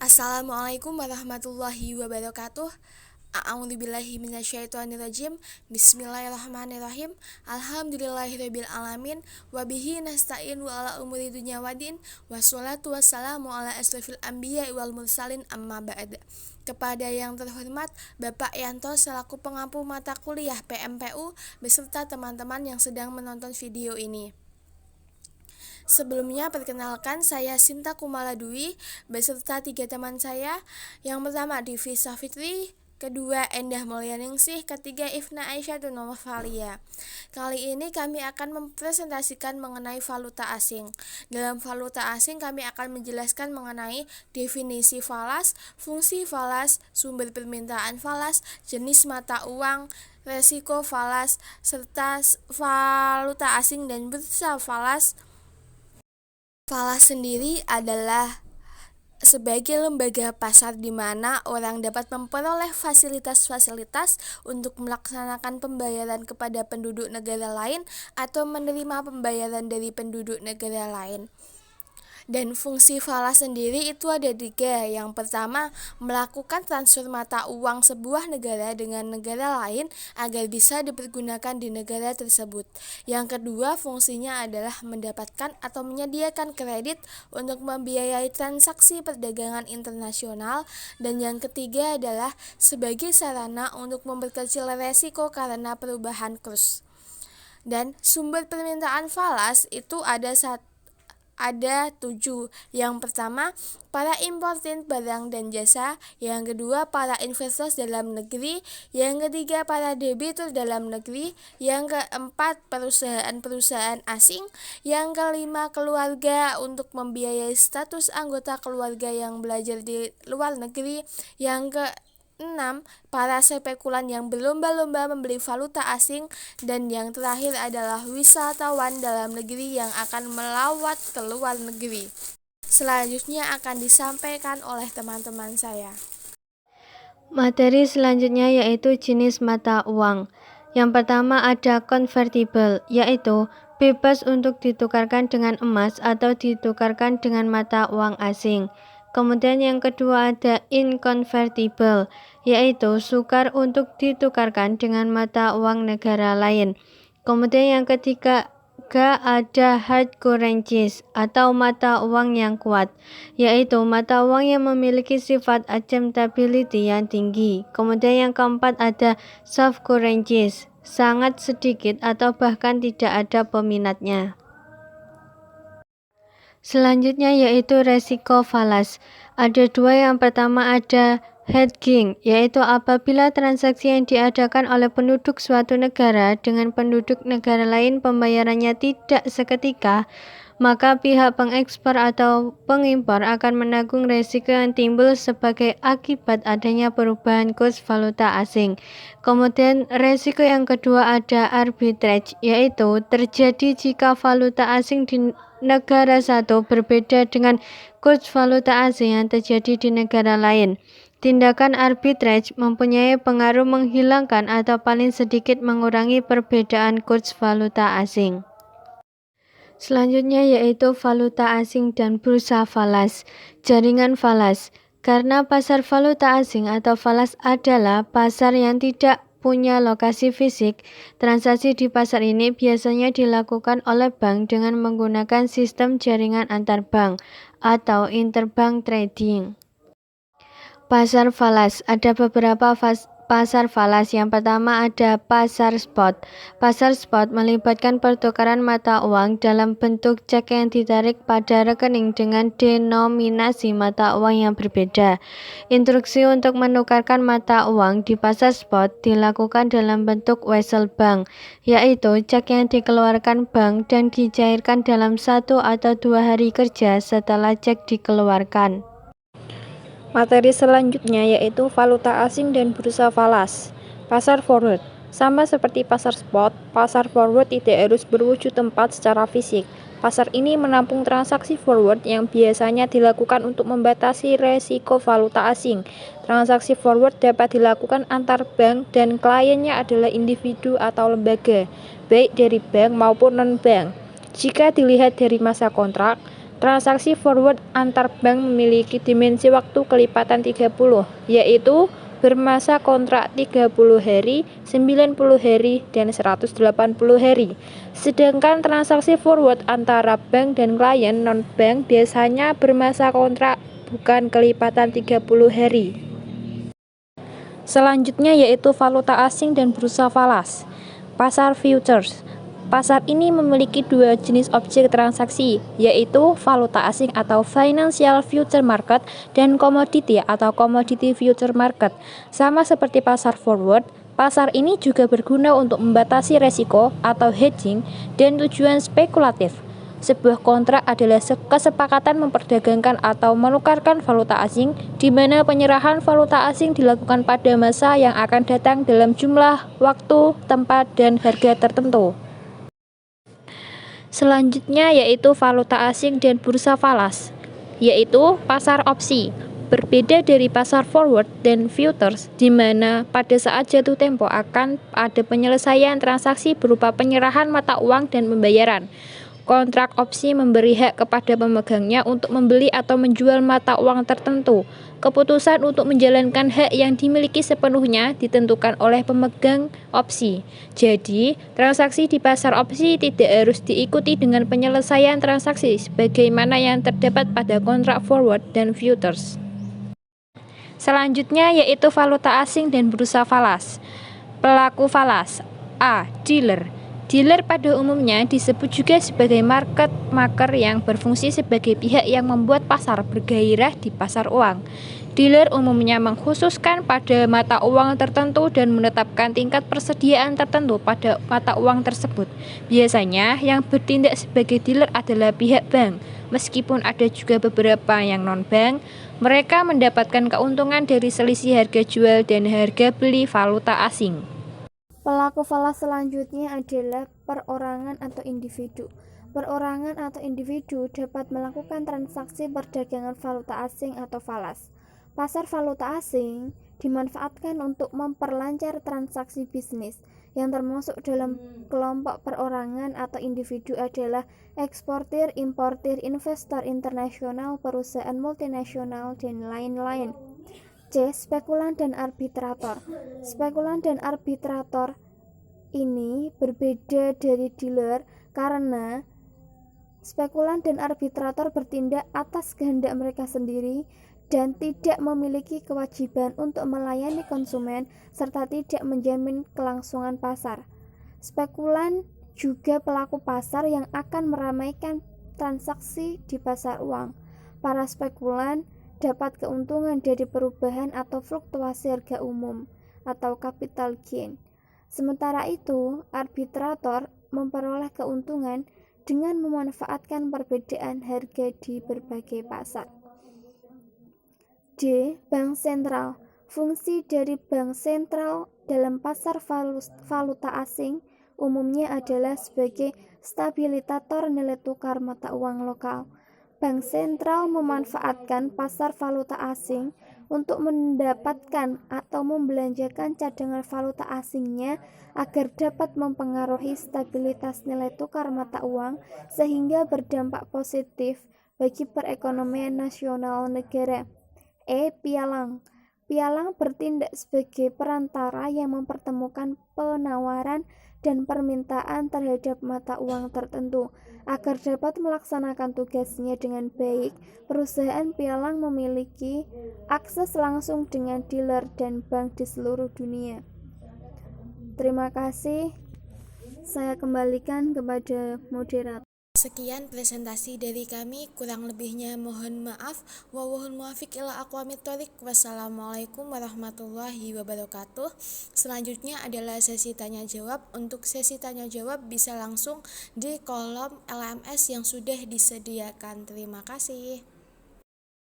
Assalamualaikum warahmatullahi wabarakatuh. A'udzubillahi minasyaitonirrajim. Bismillahirrahmanirrahim. Alhamdulillahirabbil alamin wa bihi nasta'in wa ala umuri dunya waddin. Wassalatu wassalamu ala asrofil anbiya wal mursalin amma ba'd. Kepada yang terhormat Bapak Yanto selaku pengampu mata kuliah PMPU beserta teman-teman yang sedang menonton video ini. Sebelumnya perkenalkan, saya Sinta Kumala Dwi beserta 3 teman saya. Yang pertama Divi Safitri, kedua Endah Mulyaningsih, ketiga Ifna Aisyah Novalia. Kali ini kami akan mempresentasikan mengenai valuta asing. Dalam valuta asing kami akan menjelaskan mengenai definisi falas, fungsi falas, sumber permintaan falas, jenis mata uang, resiko falas, serta valuta asing dan bursa falas. Falas sendiri adalah sebagai lembaga pasar di mana orang dapat memperoleh fasilitas-fasilitas untuk melaksanakan pembayaran kepada penduduk negara lain atau menerima pembayaran dari penduduk negara lain. Dan fungsi falas sendiri itu ada 3. Yang pertama, melakukan transfer mata uang sebuah negara dengan negara lain agar bisa dipergunakan di negara tersebut. Yang kedua, fungsinya adalah mendapatkan atau menyediakan kredit untuk membiayai transaksi perdagangan internasional. Dan yang ketiga adalah sebagai sarana untuk memperkecil resiko karena perubahan kurs. Dan sumber permintaan falas itu ada 7. Yang pertama, para importir barang dan jasa. Yang kedua, para investor dalam negeri. Yang ketiga, para debitur dalam negeri. Yang keempat, perusahaan-perusahaan asing. Yang kelima, keluarga untuk membiayai status anggota keluarga yang belajar di luar negeri. Yang ke-6, para spekulan yang berlomba-lomba membeli valuta asing. Dan yang terakhir adalah wisatawan dalam negeri yang akan melawat ke luar negeri. Selanjutnya akan disampaikan oleh teman-teman saya. Materi selanjutnya yaitu jenis mata uang. Yang pertama ada convertible, yaitu bebas untuk ditukarkan dengan emas atau ditukarkan dengan mata uang asing. Kemudian yang kedua ada inconvertible, yaitu sukar untuk ditukarkan dengan mata uang negara lain. Kemudian yang ketiga ada hard currencies atau mata uang yang kuat, yaitu mata uang yang memiliki sifat acceptability yang tinggi. Kemudian yang keempat ada soft currencies, sangat sedikit atau bahkan tidak ada peminatnya. Selanjutnya yaitu resiko falas. Ada 2, yang pertama ada hedging, yaitu apabila transaksi yang diadakan oleh penduduk suatu negara dengan penduduk negara lain pembayarannya tidak seketika, maka pihak pengekspor atau pengimpor akan menanggung resiko yang timbul sebagai akibat adanya perubahan kurs valuta asing. Kemudian resiko yang kedua ada arbitrage, yaitu terjadi jika valuta asing di negara satu berbeda dengan kurs valuta asing yang terjadi di negara lain. Tindakan arbitrage mempunyai pengaruh menghilangkan atau paling sedikit mengurangi perbedaan kurs valuta asing. Selanjutnya yaitu valuta asing dan bursa falas. Jaringan falas. Karena pasar valuta asing atau falas adalah pasar yang tidak punya lokasi fisik, transaksi di pasar ini biasanya dilakukan oleh bank dengan menggunakan sistem jaringan antar bank atau interbank trading. Pasar falas. Ada beberapa pasar falas. Yang pertama ada pasar spot. Pasar spot melibatkan pertukaran mata uang dalam bentuk cek yang ditarik pada rekening dengan denominasi mata uang yang berbeda. Instruksi untuk menukarkan mata uang di pasar spot dilakukan dalam bentuk wesel bank, yaitu cek yang dikeluarkan bank dan dicairkan dalam 1 atau 2 hari kerja setelah cek dikeluarkan. Materi selanjutnya yaitu valuta asing dan bursa falas. Pasar forward. Sama seperti pasar spot, pasar forward tidak harus berwujud tempat secara fisik. Pasar ini menampung transaksi forward yang biasanya dilakukan untuk membatasi resiko valuta asing. Transaksi forward dapat dilakukan antar bank dan kliennya adalah individu atau lembaga, baik dari bank maupun non-bank. Jika dilihat dari masa kontrak, Transaksi forward antar bank memiliki dimensi waktu kelipatan 30, yaitu bermasa kontrak 30 hari, 90 hari, dan 180 hari. Sedangkan transaksi forward antara bank dan klien non-bank biasanya bermasa kontrak bukan kelipatan 30 hari. Selanjutnya yaitu valuta asing dan bursa falas. Pasar futures. Pasar ini memiliki dua jenis objek transaksi, yaitu valuta asing atau financial future market dan komoditi atau commodity future market. Sama seperti pasar forward, pasar ini juga berguna untuk membatasi resiko atau hedging dan tujuan spekulatif. Sebuah kontrak adalah kesepakatan memperdagangkan atau menukarkan valuta asing, di mana penyerahan valuta asing dilakukan pada masa yang akan datang dalam jumlah, waktu, tempat, dan harga tertentu. Selanjutnya yaitu valuta asing dan bursa falas, yaitu pasar opsi. Berbeda dari pasar forward dan futures, di mana pada saat jatuh tempo akan ada penyelesaian transaksi berupa penyerahan mata uang dan pembayaran. Kontrak opsi memberi hak kepada pemegangnya untuk membeli atau menjual mata uang tertentu. Keputusan untuk menjalankan hak yang dimiliki sepenuhnya ditentukan oleh pemegang opsi. Jadi, transaksi di pasar opsi tidak harus diikuti dengan penyelesaian transaksi sebagaimana yang terdapat pada kontrak forward dan futures. Selanjutnya yaitu valuta asing dan bursa falas. Pelaku falas. A. Dealer. Dealer pada umumnya disebut juga sebagai market maker yang berfungsi sebagai pihak yang membuat pasar bergairah di pasar uang. Dealer umumnya mengkhususkan pada mata uang tertentu dan menetapkan tingkat persediaan tertentu pada mata uang tersebut. Biasanya yang bertindak sebagai dealer adalah pihak bank. Meskipun ada juga beberapa yang non-bank, mereka mendapatkan keuntungan dari selisih harga jual dan harga beli valuta asing. Pelaku falas selanjutnya adalah perorangan atau individu. Perorangan atau individu dapat melakukan transaksi perdagangan valuta asing atau falas. Pasar valuta asing dimanfaatkan untuk memperlancar transaksi bisnis. Yang termasuk dalam kelompok perorangan atau individu adalah eksportir, importir, investor internasional, perusahaan multinasional, dan lain-lain. C. Spekulan dan arbitrator. Spekulan dan arbitrator ini berbeda dari dealer karena spekulan dan arbitrator bertindak atas kehendak mereka sendiri dan tidak memiliki kewajiban untuk melayani konsumen serta tidak menjamin kelangsungan pasar. Spekulan juga pelaku pasar yang akan meramaikan transaksi di pasar uang. Para spekulan dapat keuntungan dari perubahan atau fluktuasi harga umum atau capital gain. Sementara itu, arbitrator memperoleh keuntungan dengan memanfaatkan perbedaan harga di berbagai pasar. D. Bank sentral. Fungsi dari bank sentral dalam pasar valuta asing umumnya adalah sebagai stabilisator nilai tukar mata uang lokal. Bank sentral memanfaatkan pasar valuta asing untuk mendapatkan atau membelanjakan cadangan valuta asingnya agar dapat mempengaruhi stabilitas nilai tukar mata uang sehingga berdampak positif bagi perekonomian nasional negara. E. Pialang. Pialang bertindak sebagai perantara yang mempertemukan penawaran dan permintaan terhadap mata uang tertentu. Agar dapat melaksanakan tugasnya dengan baik, perusahaan pialang memiliki akses langsung dengan dealer dan bank di seluruh dunia. Terima kasih. Saya kembalikan kepada moderator. Sekian presentasi dari kami, kurang lebihnya mohon maaf. Wallahul muwaffiq ila aqwamit thoriq. Wassalamualaikum warahmatullahi wabarakatuh. Selanjutnya adalah sesi tanya jawab. Untuk sesi tanya jawab bisa langsung di kolom LMS yang sudah disediakan. Terima kasih.